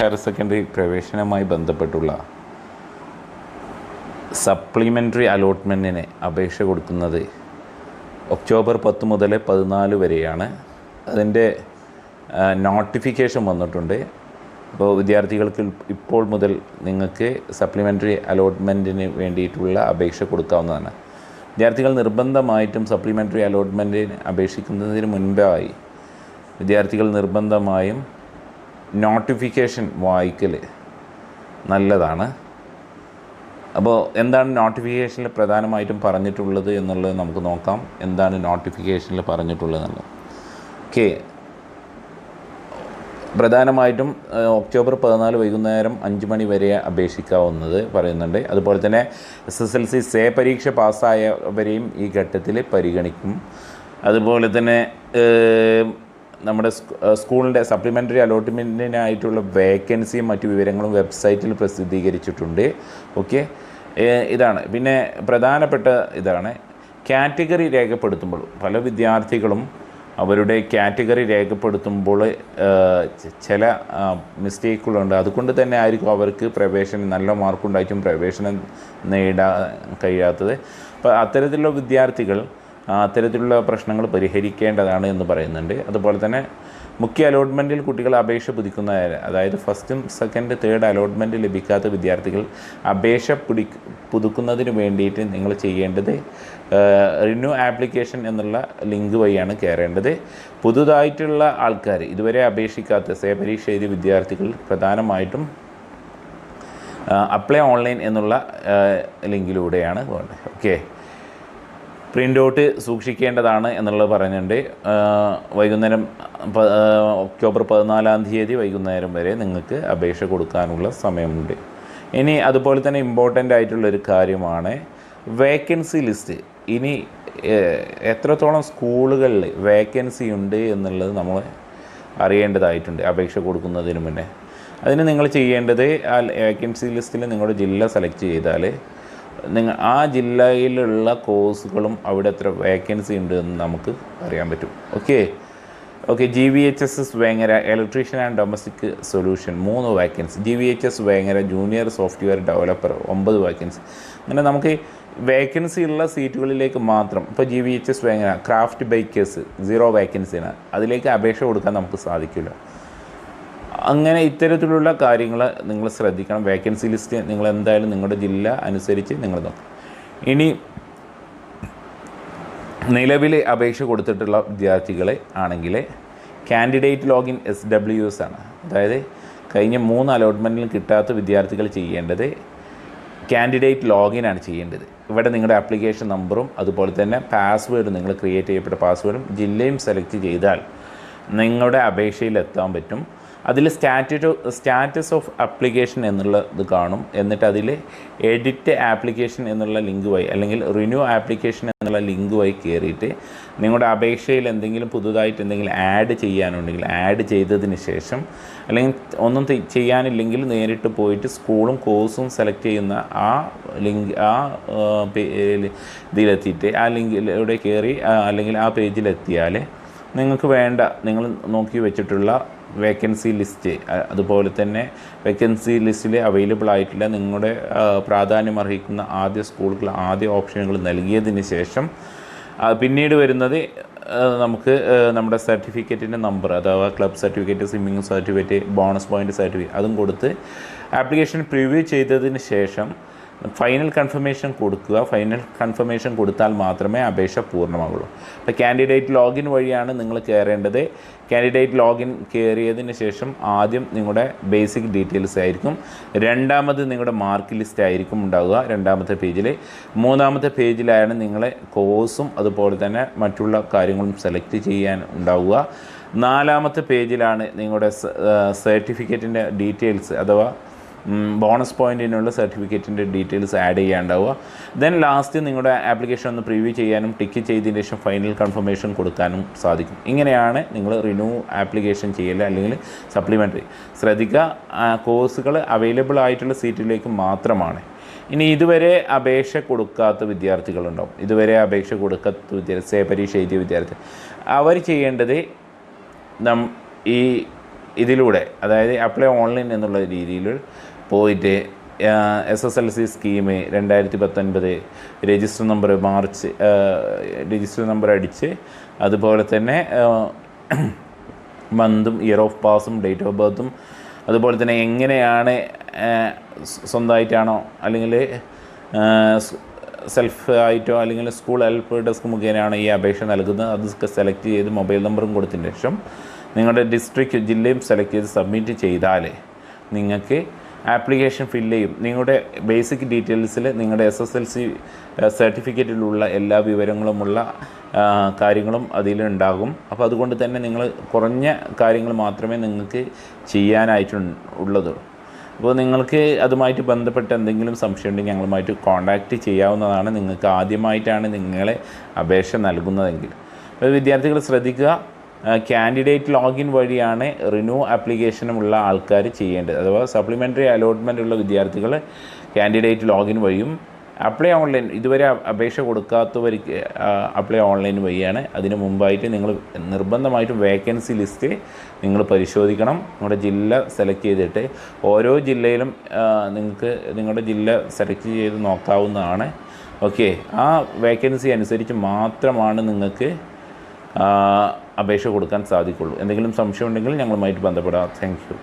Higher secondary പ്രവേശനവുമായി ബന്ധപ്പെട്ടുള്ള supplementary അലോട്ട്മെൻറ്റിന് അപേക്ഷ കൊടുക്കുന്നത് ഒക്ടോബർ 10 മുതൽ 14 വരെയാണ്. അതിൻ്റെ നോട്ടിഫിക്കേഷൻ വന്നിട്ടുണ്ട്. അപ്പോൾ വിദ്യാർത്ഥികൾക്ക് ഇപ്പോൾ മുതൽ നിങ്ങൾക്ക് സപ്ലിമെൻ്ററി അലോട്ട്മെൻറ്റിന് വേണ്ടിയിട്ടുള്ള അപേക്ഷ കൊടുക്കാവുന്നതാണ്. വിദ്യാർത്ഥികൾ നിർബന്ധമായിട്ടും സപ്ലിമെൻ്ററി അലോട്ട്മെൻറ്റിന് അപേക്ഷിക്കുന്നതിന് മുൻപായി വിദ്യാർത്ഥികൾ നിർബന്ധമായും നോട്ടിഫിക്കേഷൻ വായിക്കൽ നല്ലതാണ്. അപ്പോൾ എന്താണ് നോട്ടിഫിക്കേഷനിൽ പ്രധാനമായിട്ടും പറഞ്ഞിട്ടുള്ളത് എന്നുള്ളത് നമുക്ക് നോക്കാം. എന്താണ് നോട്ടിഫിക്കേഷനിൽ പറഞ്ഞിട്ടുള്ളത് എന്നുള്ളത്? ഓക്കെ, പ്രധാനമായിട്ടും ഒക്ടോബർ 14 വൈകുന്നേരം 5 മണി വരെ അപേക്ഷിക്കാവുന്നത് പറയുന്നുണ്ട്. അതുപോലെ തന്നെ SSLC സേ പരീക്ഷ പാസ്സായവരെയും ഈ ഘട്ടത്തിൽ പരിഗണിക്കും. അതുപോലെ തന്നെ നമ്മുടെ സ്കൂളിൻ്റെ സപ്ലിമെൻ്ററി അലോട്ട്മെൻറ്റിനായിട്ടുള്ള വേക്കൻസിയും മറ്റു വിവരങ്ങളും വെബ്സൈറ്റിൽ പ്രസിദ്ധീകരിച്ചിട്ടുണ്ട്. ഓക്കെ, ഇതാണ്. പിന്നെ പ്രധാനപ്പെട്ട ഇതാണ് കാറ്റഗറി രേഖപ്പെടുത്തുമ്പോൾ പല വിദ്യാർത്ഥികളും അവരുടെ കാറ്റഗറി രേഖപ്പെടുത്തുമ്പോൾ ചില മിസ്റ്റേക്കുകളുണ്ട്. അതുകൊണ്ട് തന്നെ ആയിരിക്കും അവർക്ക് പ്രവേശനം നല്ല മാർക്കുണ്ടായിട്ടും പ്രവേശനം നേടാൻ കഴിയാത്തത്. അപ്പോൾ അത്തരത്തിലുള്ള വിദ്യാർത്ഥികൾ അത്തരത്തിലുള്ള പ്രശ്നങ്ങൾ പരിഹരിക്കേണ്ടതാണ് എന്ന് പറയുന്നുണ്ട്. അതുപോലെ തന്നെ മുഖ്യ അലോട്ട്മെൻറ്റിൽ കുട്ടികൾ അപേക്ഷ പുതുക്കുന്ന, അതായത് ഫസ്റ്റും സെക്കൻഡ് തേർഡ് അലോട്ട്മെൻറ്റ് ലഭിക്കാത്ത വിദ്യാർത്ഥികൾ അപേക്ഷ പുതുക്കുന്നതിന് വേണ്ടിയിട്ട് നിങ്ങൾ ചെയ്യേണ്ടത് റിന്യൂ ആപ്ലിക്കേഷൻ എന്നുള്ള ലിങ്ക് വഴിയാണ് കയറേണ്ടത്. പുതുതായിട്ടുള്ള ആൾക്കാർ, ഇതുവരെ അപേക്ഷിക്കാത്ത സേ പരീക്ഷ എഴുതിയ വിദ്യാർത്ഥികൾ പ്രധാനമായിട്ടും അപ്ലൈ ഓൺലൈൻ എന്നുള്ള ലിങ്കിലൂടെയാണ് വേണ്ടത്. ഓക്കെ, പ്രിൻ്റ് ഔട്ട് സൂക്ഷിക്കേണ്ടതാണ് എന്നുള്ളത് പറയുന്നുണ്ട്. വൈകുന്നേരം ഒക്ടോബർ 14 വൈകുന്നേരം വരെ നിങ്ങൾക്ക് അപേക്ഷ കൊടുക്കാനുള്ള സമയമുണ്ട്. ഇനി അതുപോലെ തന്നെ ഇമ്പോർട്ടൻ്റ് ആയിട്ടുള്ളൊരു കാര്യമാണ് വേക്കൻസി ലിസ്റ്റ്. ഇനി എത്രത്തോളം സ്കൂളുകളിൽ വേക്കൻസി ഉണ്ട് എന്നുള്ളത് നമ്മൾ അറിയേണ്ടതായിട്ടുണ്ട് അപേക്ഷ കൊടുക്കുന്നതിന് മുന്നേ. അതിന് നിങ്ങൾ ചെയ്യേണ്ടത് ആ വേക്കൻസി ലിസ്റ്റിൽ നിങ്ങളുടെ ജില്ല സെലക്ട് ചെയ്താൽ ആ ജില്ലയിലുള്ള കോഴ്സുകളും അവിടെ എത്ര വേക്കൻസി ഉണ്ട് എന്ന് നമുക്ക് അറിയാൻ പറ്റും. Okay, GVHS Vengara electrician and domestic solution 3 vacancy, GVHS Vengara junior software developer 9 vacancy. അങ്ങനെ നമുക്ക് വേക്കൻസി ഉള്ള സീറ്റുകളിലേക്ക് മാത്രം, ഇപ്പോൾ GVHS വേങ്ങര ക്രാഫ്റ്റ് ബേക്കേഴ്സ് 0 വേക്കൻസിയാണ്, അതിലേക്ക് അപേക്ഷ കൊടുക്കാൻ നമുക്ക് സാധിക്കില്ല. അങ്ങനെ ഇത്തരത്തിലുള്ള കാര്യങ്ങൾ നിങ്ങൾ ശ്രദ്ധിക്കണം. വേക്കൻസി ലിസ്റ്റ് നിങ്ങൾ എന്തായാലും നിങ്ങളുടെ ജില്ല അനുസരിച്ച് നിങ്ങൾ നോക്കണം. ഇനി നിലവിൽ അപേക്ഷ കൊടുത്തിട്ടുള്ള വിദ്യാർത്ഥികളെ ആണെങ്കിൽ കാൻഡിഡേറ്റ് ലോഗിൻ SWS ആണ്. അതായത് കഴിഞ്ഞ 3 അലോട്ട്മെൻറ്റിലും കിട്ടാത്ത വിദ്യാർത്ഥികൾ ചെയ്യേണ്ടത് കാൻഡിഡേറ്റ് ലോഗിനാണ് ചെയ്യേണ്ടത്. ഇവിടെ നിങ്ങളുടെ ആപ്ലിക്കേഷൻ നമ്പറും അതുപോലെ തന്നെ പാസ്വേഡ്, നിങ്ങൾ ക്രിയേറ്റ് ചെയ്യപ്പെട്ട പാസ്വേഡും ജില്ലയും സെലക്ട് ചെയ്താൽ നിങ്ങളുടെ അപേക്ഷയിൽ എത്താൻ പറ്റും. അതിൽ സ്റ്റാറ്റസ് ഓഫ് ആപ്ലിക്കേഷൻ എന്നുള്ളത് കാണും. എന്നിട്ട് അതിൽ എഡിറ്റ് ആപ്ലിക്കേഷൻ എന്നുള്ള ലിങ്ക് വഴി അല്ലെങ്കിൽ റിന്യൂ ആപ്ലിക്കേഷൻ എന്നുള്ള ലിങ്ക് വഴി കയറിയിട്ട് നിങ്ങളുടെ അപേക്ഷയിൽ എന്തെങ്കിലും പുതുതായിട്ട് എന്തെങ്കിലും ആഡ് ചെയ്യാനുണ്ടെങ്കിൽ ആഡ് ചെയ്തതിന് ശേഷം, അല്ലെങ്കിൽ ഒന്നും ചെയ്യാനില്ലെങ്കിൽ നേരിട്ട് പോയിട്ട് സ്കൂളും കോഴ്സും സെലക്ട് ചെയ്യുന്ന ആ ലിങ്ക് ഇതിലെത്തിയിട്ട് ആ ലിങ്കിലൂടെ കയറി അല്ലെങ്കിൽ ആ പേജിലെത്തിയാൽ നിങ്ങൾക്ക് വേണ്ട നിങ്ങൾ നോക്കി വെച്ചിട്ടുള്ള വേക്കൻസി ലിസ്റ്റ്, അതുപോലെ തന്നെ വേക്കൻസി ലിസ്റ്റിൽ അവൈലബിൾ ആയിട്ടുള്ള നിങ്ങളുടെ പ്രാധാന്യം അർഹിക്കുന്ന ആദ്യ സ്കൂളുകൾ ആദ്യ ഓപ്ഷനുകൾ നൽകിയതിന് ശേഷം പിന്നീട് വരുന്നത് നമുക്ക് നമ്മുടെ സർട്ടിഫിക്കറ്റിൻ്റെ നമ്പർ, അഥവാ club certificate, swimming certificate, bonus point certificate അതും കൊടുത്ത് ആപ്ലിക്കേഷൻ പ്രിവ്യൂ ചെയ്തതിന് ശേഷം ഫൈനൽ കൺഫർമേഷൻ കൊടുക്കുക. ഫൈനൽ കൺഫർമേഷൻ കൊടുത്താൽ മാത്രമേ അപേക്ഷ പൂർണ്ണമാകുള്ളൂ. അപ്പോൾ കാൻഡിഡേറ്റ് ലോഗിൻ വഴിയാണ് നിങ്ങൾ കയറേണ്ടത്. കാൻഡിഡേറ്റ് ലോഗിൻ കയറിയതിന് ശേഷം ആദ്യം നിങ്ങളുടെ ബേസിക് ഡീറ്റെയിൽസ് ആയിരിക്കും, രണ്ടാമത് നിങ്ങളുടെ മാർക്ക് ലിസ്റ്റ് ആയിരിക്കും ഉണ്ടാവുക രണ്ടാമത്തെ പേജിൽ, മൂന്നാമത്തെ പേജിലാണ് നിങ്ങളെ കോഴ്സും അതുപോലെ തന്നെ മറ്റുള്ള കാര്യങ്ങളും സെലക്ട് ചെയ്യാൻ ഉണ്ടാവുക, നാലാമത്തെ പേജിലാണ് നിങ്ങളുടെ സർട്ടിഫിക്കറ്റിൻ്റെ ഡീറ്റെയിൽസ് അഥവാ ബോണസ് പോയിൻറ്റിനുള്ള സർട്ടിഫിക്കറ്റിൻ്റെ ഡീറ്റെയിൽസ് ആഡ് ചെയ്യാനുണ്ടാവുക. ദെൻ ലാസ്റ്റ് നിങ്ങളുടെ ആപ്ലിക്കേഷൻ ഒന്ന് പ്രിവ്യൂ ചെയ്യാനും ടിക്ക് ചെയ്തതിന് ശേഷം ഫൈനൽ കൺഫർമേഷൻ കൊടുക്കാനും സാധിക്കും. ഇങ്ങനെയാണ് നിങ്ങൾ റിന്യൂ ആപ്ലിക്കേഷൻ ചെയ്യൽ അല്ലെങ്കിൽ സപ്ലിമെൻ്ററി. ശ്രദ്ധിക്കുക, കോഴ്സുകൾ അവൈലബിൾ ആയിട്ടുള്ള സീറ്റിലേക്ക് മാത്രമാണ്. ഇനി ഇതുവരെ അപേക്ഷ കൊടുക്കാത്ത വിദ്യാർത്ഥികളുണ്ടാവും, ഇതുവരെ അപേക്ഷ കൊടുക്കാത്ത പരീക്ഷ എഴുതിയ വിദ്യാർത്ഥി, അവർ ചെയ്യേണ്ടത് ഈ ഇതിലൂടെ അതായത് അപ്ലൈ ഓൺലൈൻ എന്നുള്ള രീതിയിൽ പോയിട്ട് SSLC scheme 2019 register number register number അടിച്ച് അതുപോലെ തന്നെ മന്തും ഇയർ ഓഫ് പാസും ഡേറ്റ് ഓഫ് ബർത്തും അതുപോലെ തന്നെ എങ്ങനെയാണ് സ്വന്തമായിട്ടാണോ അല്ലെങ്കിൽ സെൽഫ് ആയിട്ടോ അല്ലെങ്കിൽ സ്കൂൾ ഹെൽപ്പ് ഡെസ്ക് മുഖേനയാണോ ഈ അപേക്ഷ നൽകുന്നത് അതൊക്കെ സെലക്ട് ചെയ്ത് മൊബൈൽ നമ്പറും കൊടുത്തതിന് ശേഷം നിങ്ങളുടെ ഡിസ്ട്രിക്റ്റ് ജില്ലയും സെലക്ട് ചെയ്ത് സബ്മിറ്റ് ചെയ്താൽ നിങ്ങൾക്ക് ആപ്ലിക്കേഷൻ ഫില്ല് ചെയ്യും. നിങ്ങളുടെ ബേസിക് ഡീറ്റെയിൽസിൽ നിങ്ങളുടെ SSLC സർട്ടിഫിക്കറ്റിലുള്ള എല്ലാ വിവരങ്ങളുമുള്ള കാര്യങ്ങളും അതിലുണ്ടാകും. അപ്പോൾ അതുകൊണ്ട് തന്നെ നിങ്ങൾ കുറഞ്ഞ കാര്യങ്ങൾ മാത്രമേ നിങ്ങൾക്ക് ചെയ്യാനായിട്ടുള്ളൂ. അപ്പോൾ നിങ്ങൾക്ക് അതുമായിട്ട് ബന്ധപ്പെട്ട് എന്തെങ്കിലും സംശയം ഉണ്ടെങ്കിൽ ഞങ്ങളുമായിട്ട് കോൺടാക്റ്റ് ചെയ്യാവുന്നതാണ്. നിങ്ങൾക്ക് ആദ്യമായിട്ടാണ് നിങ്ങളെ അപേക്ഷ നൽകുന്നതെങ്കിൽ. അപ്പോൾ വിദ്യാർത്ഥികൾ ശ്രദ്ധിക്കുക, കാൻഡിഡേറ്റ് ലോഗിൻ വഴിയാണ് റിന്യൂ ആപ്ലിക്കേഷനുമുള്ള ആൾക്കാർ ചെയ്യേണ്ടത്. അഥവാ സപ്ലിമെൻ്ററി അലോട്ട്മെൻ്റ് ഉള്ള വിദ്യാർത്ഥികൾ കാൻഡിഡേറ്റ് ലോഗിൻ വഴിയും അപ്ലൈ ഓൺലൈൻ ഇതുവരെ അപേക്ഷ കൊടുക്കാത്തവർക്ക് അപ്ലൈ ഓൺലൈൻ വഴിയാണ്. അതിന് മുമ്പായിട്ട് നിങ്ങൾ നിർബന്ധമായിട്ടും വേക്കൻസി ലിസ്റ്റ് നിങ്ങൾ പരിശോധിക്കണം. നിങ്ങളുടെ ജില്ല സെലക്ട് ചെയ്തിട്ട് ഓരോ ജില്ലയിലും നിങ്ങൾക്ക് നിങ്ങളുടെ ജില്ല സെലക്ട് ചെയ്ത് നോക്കാവുന്നതാണ്. ഓക്കെ, ആ വേക്കൻസി അനുസരിച്ച് മാത്രമാണ് നിങ്ങൾക്ക് അപേക്ഷ കൊടുക്കാൻ സാധിക്കുള്ളൂ. എന്തെങ്കിലും സംശയം ഉണ്ടെങ്കിൽ ഞങ്ങളുമായിട്ട് ബന്ധപ്പെടാം. Thank you.